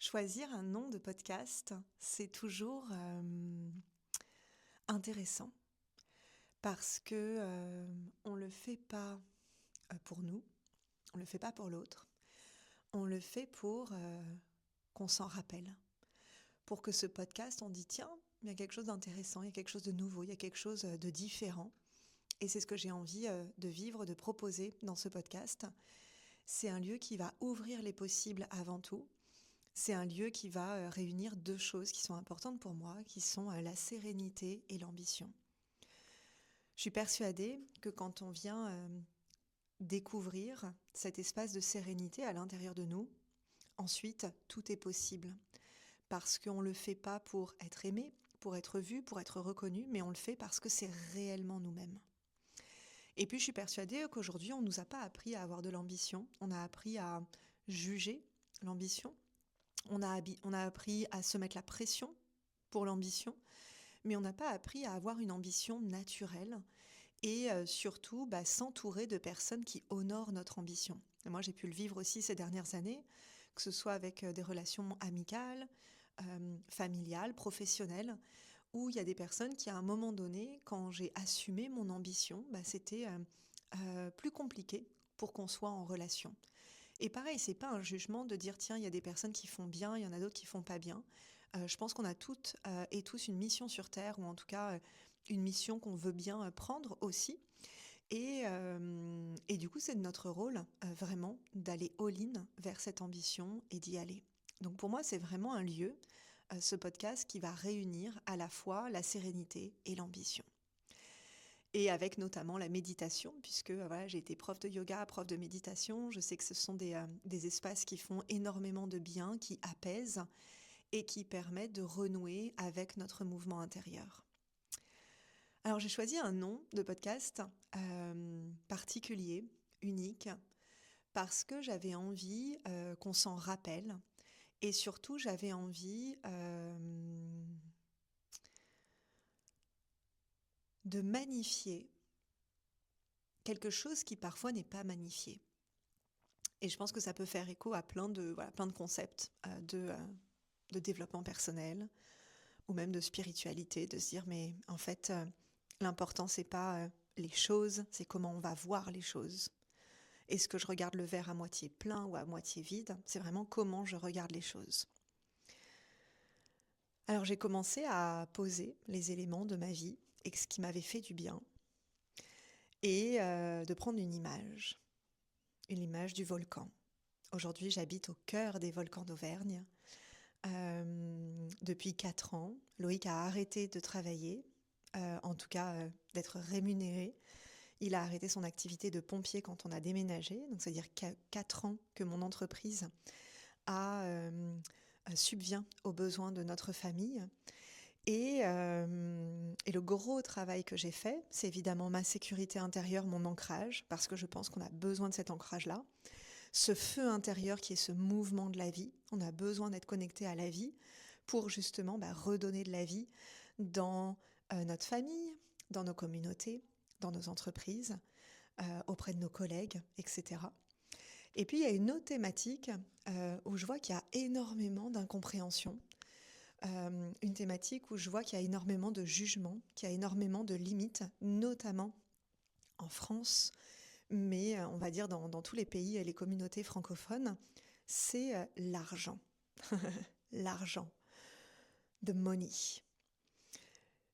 Choisir un nom de podcast, c'est toujours intéressant parce que on le fait pas pour nous, on le fait pas pour l'autre, on le fait pour qu'on s'en rappelle, pour que ce podcast, on dit tiens, il y a quelque chose d'intéressant, il y a quelque chose de nouveau, il y a quelque chose de différent. Et c'est ce que j'ai envie de vivre, de proposer dans ce podcast. C'est un lieu qui va ouvrir les possibles avant tout. C'est un lieu qui va réunir deux choses qui sont importantes pour moi, qui sont la sérénité et l'ambition. Je suis persuadée que quand on vient découvrir cet espace de sérénité à l'intérieur de nous, ensuite tout est possible. Parce qu'on ne le fait pas pour être aimé, pour être vu, pour être reconnu, mais on le fait parce que c'est réellement nous-mêmes. Et puis je suis persuadée qu'aujourd'hui, on ne nous a pas appris à avoir de l'ambition, on a appris à juger l'ambition. On a appris à se mettre la pression pour l'ambition, mais on n'a pas appris à avoir une ambition naturelle et surtout s'entourer de personnes qui honorent notre ambition. Et moi, j'ai pu le vivre aussi ces dernières années, que ce soit avec des relations amicales, familiales, professionnelles, où il y a des personnes qui, à un moment donné, quand j'ai assumé mon ambition, c'était plus compliqué pour qu'on soit en relation. Et pareil, c'est pas un jugement de dire tiens, il y a des personnes qui font bien, il y en a d'autres qui font pas bien. Je pense qu'on a toutes et tous une mission sur Terre, ou en tout cas une mission qu'on veut bien prendre aussi. Et du coup, c'est de notre rôle vraiment d'aller all-in vers cette ambition et d'y aller. Donc pour moi, c'est vraiment un lieu, ce podcast, qui va réunir à la fois la sérénité et l'ambition. Et avec notamment la méditation, puisque voilà, j'ai été prof de yoga, prof de méditation. Je sais que ce sont des espaces qui font énormément de bien, qui apaisent et qui permettent de renouer avec notre mouvement intérieur. Alors j'ai choisi un nom de podcast particulier, unique, parce que j'avais envie qu'on s'en rappelle et surtout j'avais envie de magnifier quelque chose qui parfois n'est pas magnifié. Et je pense que ça peut faire écho à plein de concepts de développement personnel ou même de spiritualité, de se dire mais en fait l'important c'est pas les choses, c'est comment on va voir les choses. Est-ce que je regarde le verre à moitié plein ou à moitié vide? C'est vraiment comment je regarde les choses. Alors j'ai commencé à poser les éléments de ma vie et ce qui m'avait fait du bien et de prendre une image du volcan. Aujourd'hui, j'habite au cœur des volcans d'Auvergne. Depuis 4 ans, Loïc a arrêté de travailler, en tout cas d'être rémunéré. Il a arrêté son activité de pompier quand on a déménagé, donc c'est-à-dire 4 ans que mon entreprise subvient aux besoins de notre famille. Et le gros travail que j'ai fait, c'est évidemment ma sécurité intérieure, mon ancrage, parce que je pense qu'on a besoin de cet ancrage-là. Ce feu intérieur qui est ce mouvement de la vie. On a besoin d'être connecté à la vie pour justement redonner de la vie dans notre famille, dans nos communautés, dans nos entreprises, auprès de nos collègues, etc. Et puis il y a une autre thématique où je vois qu'il y a énormément d'incompréhension. Une thématique où je vois qu'il y a énormément de jugements, qu'il y a énormément de limites, notamment en France, mais on va dire dans tous les pays et les communautés francophones, c'est l'argent. L'argent. The money.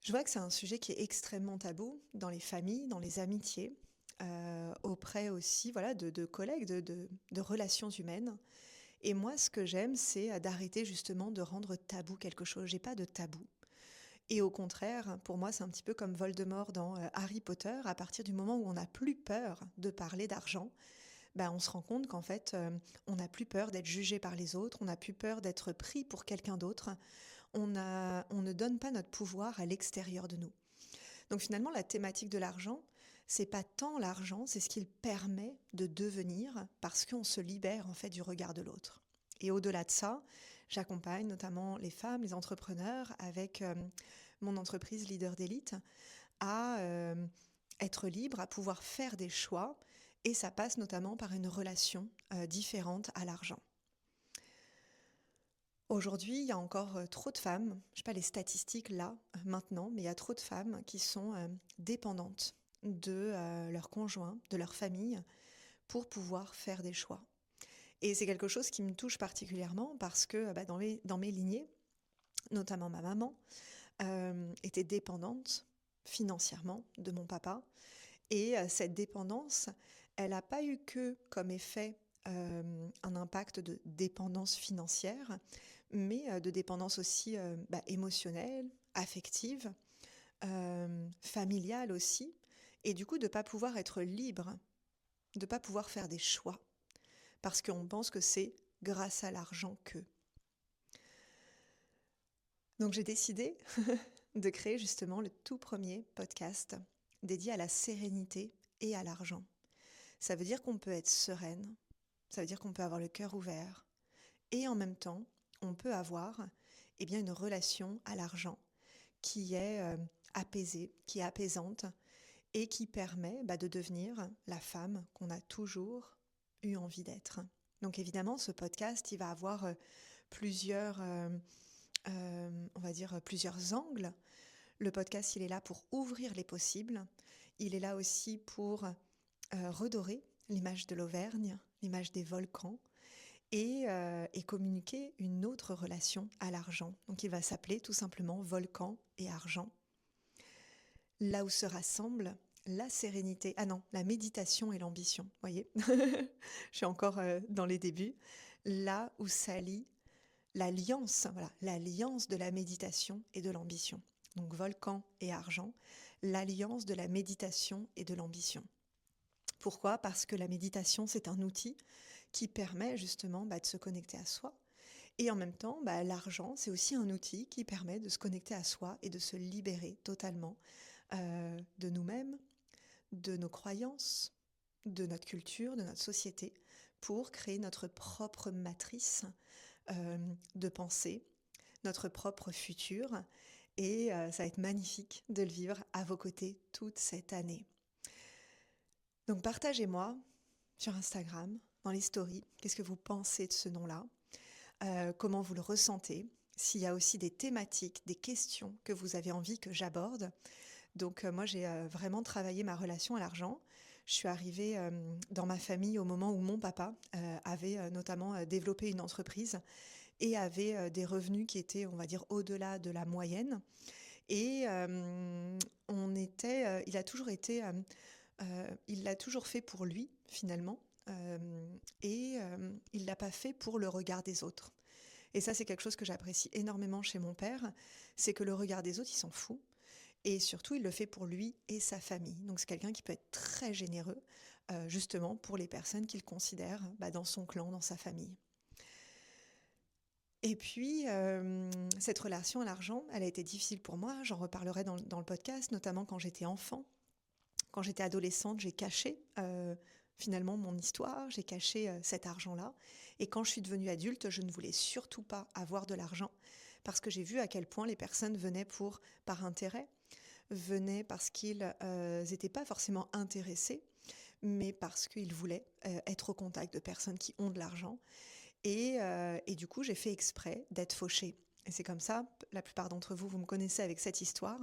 Je vois que c'est un sujet qui est extrêmement tabou dans les familles, dans les amitiés, auprès aussi de collègues, de relations humaines. Et moi, ce que j'aime, c'est d'arrêter justement de rendre tabou quelque chose. J'ai pas de tabou. Et au contraire, pour moi, c'est un petit peu comme Voldemort dans Harry Potter. À partir du moment où on n'a plus peur de parler d'argent, on se rend compte qu'en fait, on n'a plus peur d'être jugé par les autres, on n'a plus peur d'être pris pour quelqu'un d'autre. On ne donne pas notre pouvoir à l'extérieur de nous. Donc finalement, la thématique de l'argent, c'est pas tant l'argent, c'est ce qu'il permet de devenir parce qu'on se libère en fait du regard de l'autre. Et au-delà de ça, j'accompagne notamment les femmes, les entrepreneurs avec mon entreprise Leader d'élite à être libre, à pouvoir faire des choix et ça passe notamment par une relation différente à l'argent. Aujourd'hui, il y a encore trop de femmes, je sais pas les statistiques là, maintenant, mais il y a trop de femmes qui sont dépendantes de leur conjoint, de leur famille, pour pouvoir faire des choix. Et c'est quelque chose qui me touche particulièrement parce que dans mes lignées, notamment ma maman, était dépendante financièrement de mon papa. Et cette dépendance, elle n'a pas eu que comme effet un impact de dépendance financière, mais de dépendance aussi émotionnelle, affective, familiale aussi, et du coup de ne pas pouvoir être libre, de ne pas pouvoir faire des choix, parce qu'on pense que c'est grâce à l'argent que. Donc j'ai décidé de créer justement le tout premier podcast dédié à la sérénité et à l'argent. Ça veut dire qu'on peut être sereine, ça veut dire qu'on peut avoir le cœur ouvert, et en même temps, on peut avoir une relation à l'argent qui est apaisée, qui est apaisante, et qui permet de devenir la femme qu'on a toujours eu envie d'être. Donc évidemment, ce podcast, il va avoir plusieurs, on va dire, plusieurs angles. Le podcast, il est là pour ouvrir les possibles. Il est là aussi pour redorer l'image de l'Auvergne, l'image des volcans, et communiquer une autre relation à l'argent. Donc il va s'appeler tout simplement Volcan et Argent. Là où se rassemblent la sérénité, la méditation et l'ambition, voyez. Je suis encore dans les débuts. Là où s'allie l'alliance de la méditation et de l'ambition. Donc Volcan et Argent, l'alliance de la méditation et de l'ambition. Pourquoi ? Parce que la méditation, c'est un outil qui permet justement de se connecter à soi. Et en même temps, l'argent, c'est aussi un outil qui permet de se connecter à soi et de se libérer totalement de nous-mêmes, de nos croyances, de notre culture, de notre société, pour créer notre propre matrice de pensée, notre propre futur. Et ça va être magnifique de le vivre à vos côtés toute cette année. Donc partagez-moi sur Instagram, dans les stories, qu'est-ce que vous pensez de ce nom-là, comment vous le ressentez, s'il y a aussi des thématiques, des questions que vous avez envie que j'aborde. Donc moi j'ai vraiment travaillé ma relation à l'argent. Je suis arrivée dans ma famille au moment où mon papa avait notamment développé une entreprise et avait des revenus qui étaient, on va dire, au-delà de la moyenne. Et il a toujours été, il l'a toujours fait pour lui finalement, il l'a pas fait pour le regard des autres. Et ça, c'est quelque chose que j'apprécie énormément chez mon père, c'est que le regard des autres, il s'en fout. Et surtout, il le fait pour lui et sa famille. Donc c'est quelqu'un qui peut être très généreux, justement pour les personnes qu'il considère dans son clan, dans sa famille. Et puis, cette relation à l'argent, elle a été difficile pour moi. J'en reparlerai dans le podcast, notamment quand j'étais enfant. Quand j'étais adolescente, j'ai caché finalement mon histoire, j'ai caché cet argent-là. Et quand je suis devenue adulte, je ne voulais surtout pas avoir de l'argent parce que j'ai vu à quel point les personnes venaient par intérêt, venaient parce qu'ils n'étaient pas forcément intéressés, mais parce qu'ils voulaient être au contact de personnes qui ont de l'argent. Et du coup, j'ai fait exprès d'être fauchée. Et c'est comme ça, la plupart d'entre vous, vous me connaissez avec cette histoire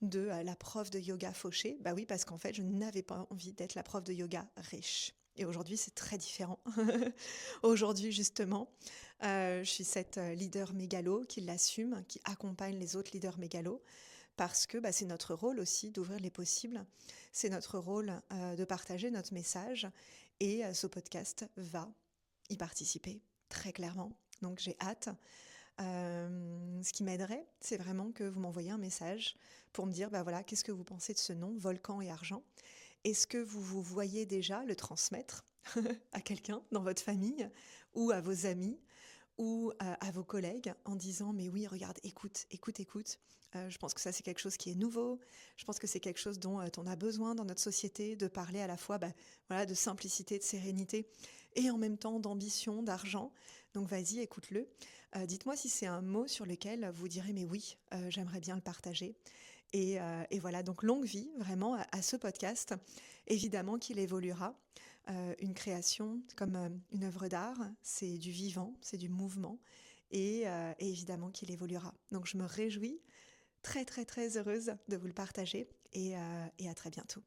de la prof de yoga fauchée. Bah oui, parce qu'en fait, je n'avais pas envie d'être la prof de yoga riche. Et aujourd'hui, c'est très différent. Aujourd'hui, justement, je suis cette leader mégalo qui l'assume, qui accompagne les autres leaders mégalos, parce que c'est notre rôle aussi d'ouvrir les possibles. C'est notre rôle de partager notre message. Et ce podcast va y participer, très clairement. Donc j'ai hâte. Ce qui m'aiderait, c'est vraiment que vous m'envoyiez un message pour me dire, voilà, qu'est-ce que vous pensez de ce nom, Volcan et Argent ? Est-ce que vous voyez déjà le transmettre à quelqu'un dans votre famille ou à vos amis ou à vos collègues en disant, mais oui, regarde, écoute. Je pense que ça, c'est quelque chose qui est nouveau. Je pense que c'est quelque chose dont on a besoin dans notre société, de parler à la fois de simplicité, de sérénité et en même temps d'ambition, d'argent. Donc vas-y, écoute-le. Dites-moi si c'est un mot sur lequel vous direz, mais oui, j'aimerais bien le partager. Et voilà, donc longue vie vraiment à ce podcast. Évidemment qu'il évoluera. Une création comme une œuvre d'art, c'est du vivant, c'est du mouvement. et évidemment qu'il évoluera. Donc je me réjouis, très très très heureuse de vous le partager et à très bientôt.